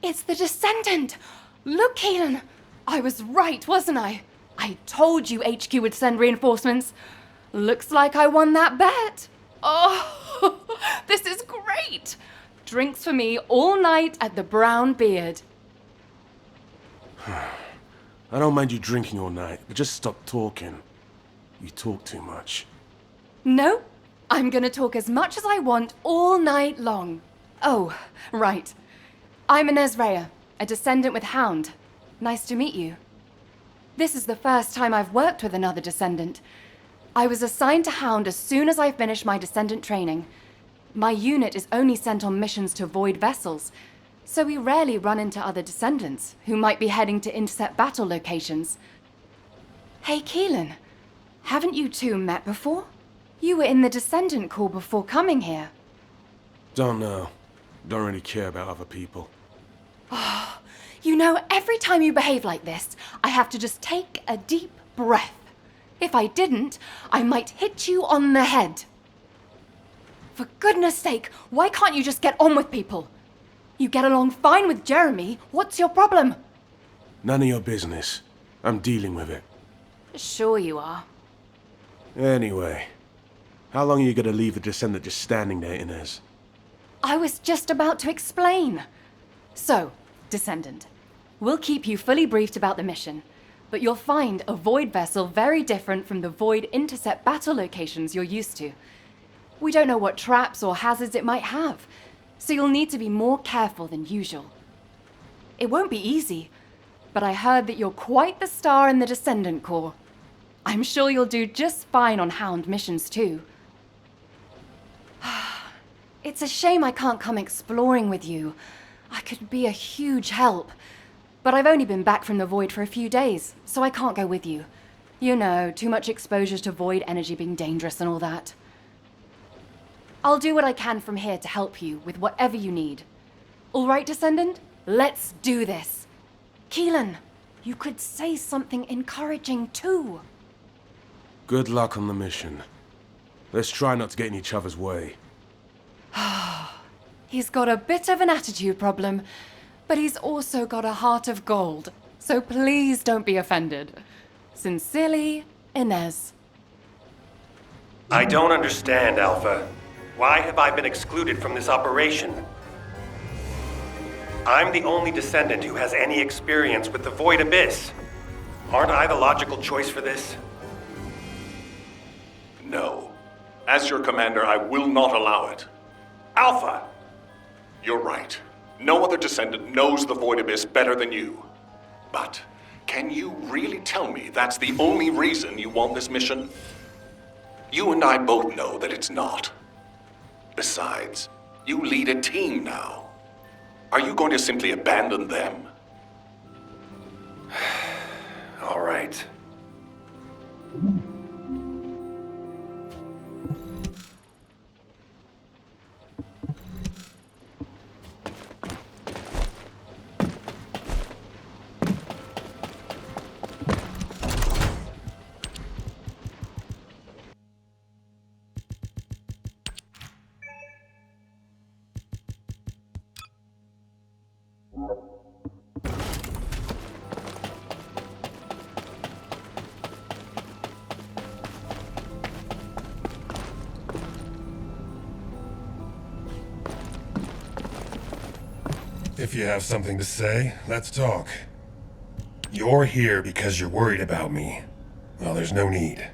It's the Descendant! Look, Kaelin! I was right, wasn't I? I told you HQ would send reinforcements. Looks like I won that bet. Oh, this is great. Drinks for me all night at the Brown Beard. I don't mind you drinking all night, but just stop talking. You talk too much. No, I'm gonna talk as much as I want all night long. Oh, right. I'm Inez Rhea, a descendant with Hound. Nice to meet you. This is the first time I've worked with another descendant. I was assigned to Hound as soon as I finished my descendant training. My unit is only sent on missions to void vessels, so we rarely run into other descendants who might be heading to intercept battle locations. Hey, Keelan, haven't you two met before? You were in the Descendant Corps before coming here. Don't know. Don't really care about other people. You know, every time you behave like this, I have to just take a deep breath. If I didn't, I might hit you on the head. For goodness sake, why can't you just get on with people? You get along fine with Jeremy. What's your problem? None of your business. I'm dealing with it. Sure you are. Anyway, how long are you gonna leave the Descendant just standing there, Inez? I was just about to explain. So, Descendant, we'll keep you fully briefed about the mission, but you'll find a Void vessel very different from the Void intercept battle locations you're used to. We don't know what traps or hazards it might have, so you'll need to be more careful than usual. It won't be easy, but I heard that you're quite the star in the Descendant Corps. I'm sure you'll do just fine on Hound missions too. It's a shame I can't come exploring with you. I could be a huge help. But I've only been back from the Void for a few days, so I can't go with you. You know, too much exposure to Void energy being dangerous and all that. I'll do what I can from here to help you with whatever you need. All right, Descendant? Let's do this. Keelan, you could say something encouraging too. Good luck on the mission. Let's try not to get in each other's way. He's got a bit of an attitude problem, but he's also got a heart of gold. So please don't be offended. Sincerely, Inez. I don't understand, Alpha. Why have I been excluded from this operation? I'm the only descendant who has any experience with the Void Abyss. Aren't I the logical choice for this? No. As your commander, I will not allow it. Alpha! You're right. No other descendant knows the Void Abyss better than you. But can you really tell me that's the only reason you want this mission? You and I both know that it's not. Besides, you lead a team now. Are you going to simply abandon them? All right. If you have something to say, let's talk. You're here because you're worried about me. Well, there's no need.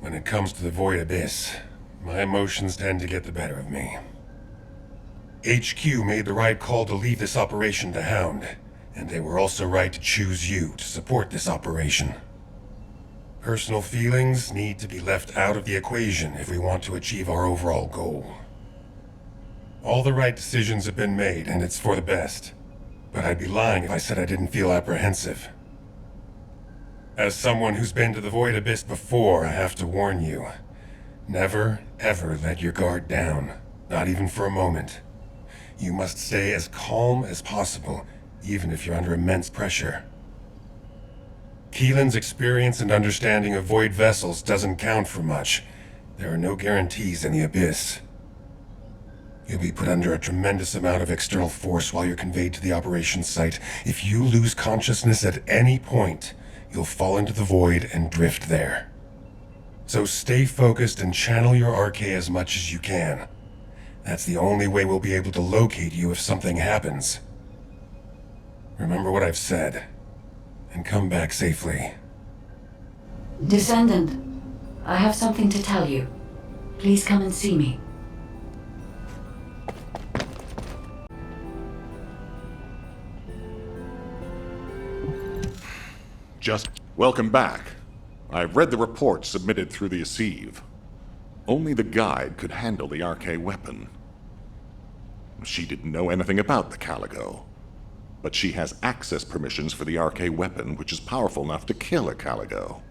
When it comes to the Void Abyss, my emotions tend to get the better of me. HQ made the right call to leave this operation to Hound, and they were also right to choose you to support this operation. Personal feelings need to be left out of the equation if we want to achieve our overall goal. All the right decisions have been made, and it's for the best. But I'd be lying if I said I didn't feel apprehensive. As someone who's been to the Void Abyss before, I have to warn you. Never, ever let your guard down. Not even for a moment. You must stay as calm as possible, even if you're under immense pressure. Keelan's experience and understanding of Void vessels doesn't count for much. There are no guarantees in the Abyss. You'll be put under a tremendous amount of external force while you're conveyed to the operations site. If you lose consciousness at any point, you'll fall into the void and drift there. So stay focused and channel your RK as much as you can. That's the only way we'll be able to locate you if something happens. Remember what I've said, and come back safely. Descendant, I have something to tell you. Please come and see me. Welcome back. I've read the report submitted through the Assieve. Only the guide could handle the RK weapon. She didn't know anything about the Caligo, but she has access permissions for the RK weapon, which is powerful enough to kill a Caligo.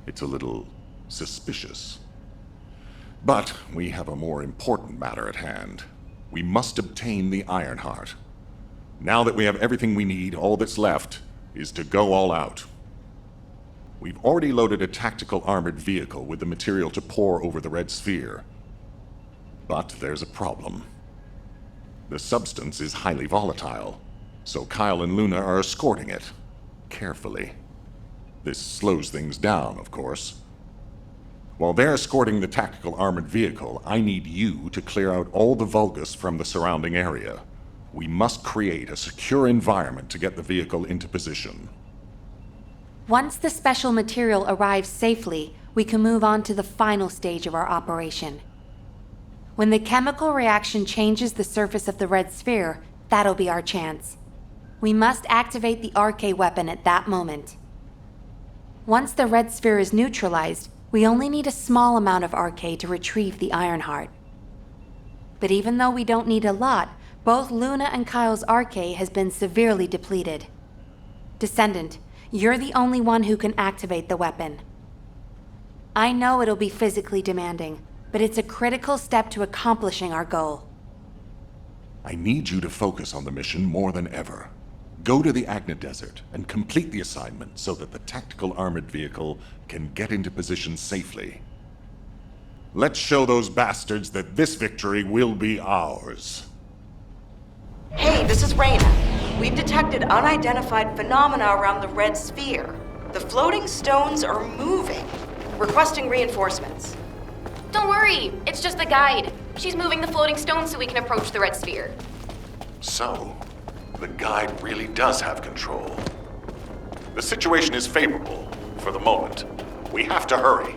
It's a little suspicious. But we have a more important matter at hand. We must obtain the Ironheart. Now that we have everything we need, all that's left is to go all out. We've already loaded a tactical armored vehicle with the material to pour over the Red Sphere. But there's a problem. The substance is highly volatile, so Kyle and Luna are escorting it, carefully. This slows things down, of course. While they're escorting the tactical armored vehicle, I need you to clear out all the Vulgus from the surrounding area. We must create a secure environment to get the vehicle into position. Once the special material arrives safely, we can move on to the final stage of our operation. When the chemical reaction changes the surface of the Red Sphere, that'll be our chance. We must activate the RK weapon at that moment. Once the Red Sphere is neutralized, we only need a small amount of RK to retrieve the Ironheart. But even though we don't need a lot, both Luna and Kyle's RK has been severely depleted. Descendant, you're the only one who can activate the weapon. I know it'll be physically demanding, but it's a critical step to accomplishing our goal. I need you to focus on the mission more than ever. Go to the Agna Desert and complete the assignment so that the tactical armored vehicle can get into position safely. Let's show those bastards that this victory will be ours. Hey, this is Reyna. We've detected unidentified phenomena around the Red Sphere. The floating stones are moving. Requesting reinforcements. Don't worry, it's just the guide. She's moving the floating stones so we can approach the Red Sphere. So, the guide really does have control. The situation is favorable for the moment. We have to hurry.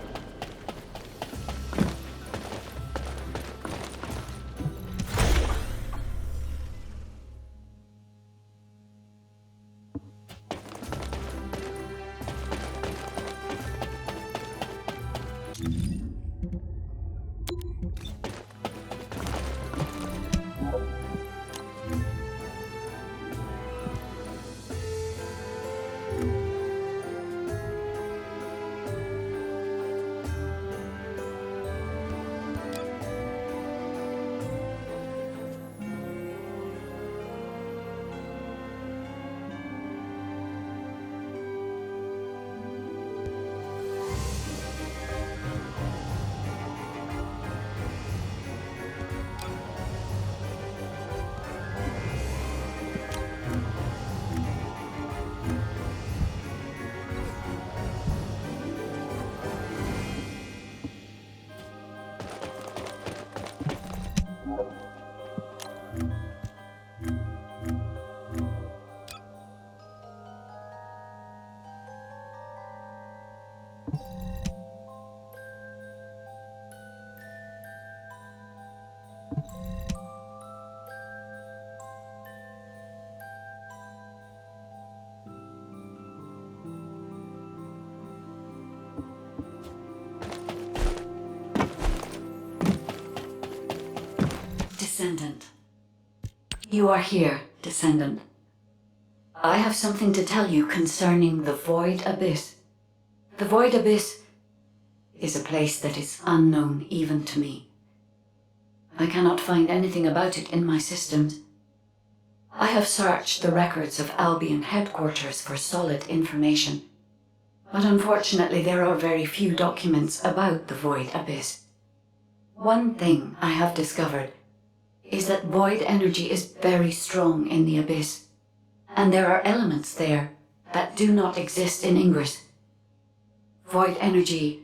Descendant. You are here, Descendant. I have something to tell you concerning the Void Abyss. The Void Abyss is a place that is unknown even to me. I cannot find anything about it in my systems. I have searched the records of Albion headquarters for solid information, but unfortunately there are very few documents about the Void Abyss. One thing I have discovered is that void energy is very strong in the Abyss, and there are elements there that do not exist in Ingress. Void energy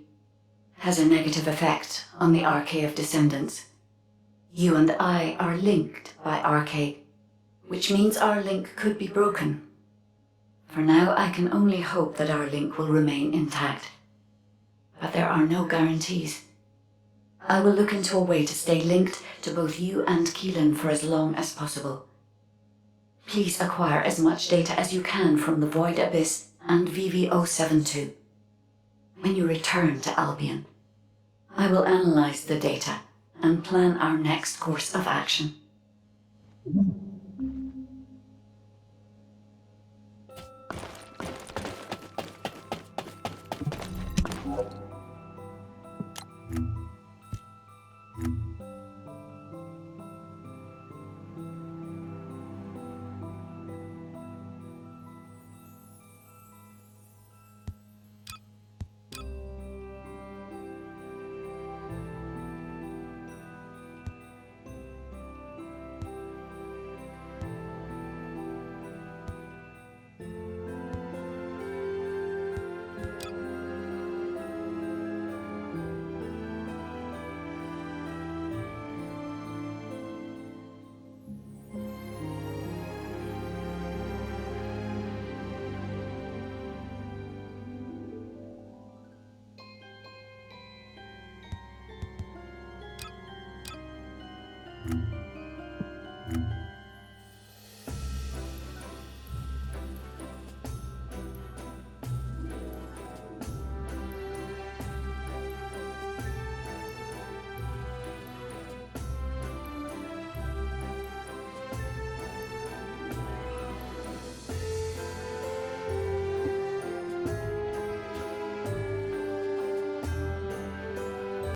has a negative effect on the Arcade of Descendants. You and I are linked by Arcade, which means our link could be broken. For now, I can only hope that our link will remain intact. But there are no guarantees. I will look into a way to stay linked to both you and Keelan for as long as possible. Please acquire as much data as you can from the Void Abyss and VV-072. When you return to Albion, I will analyze the data and plan our next course of action.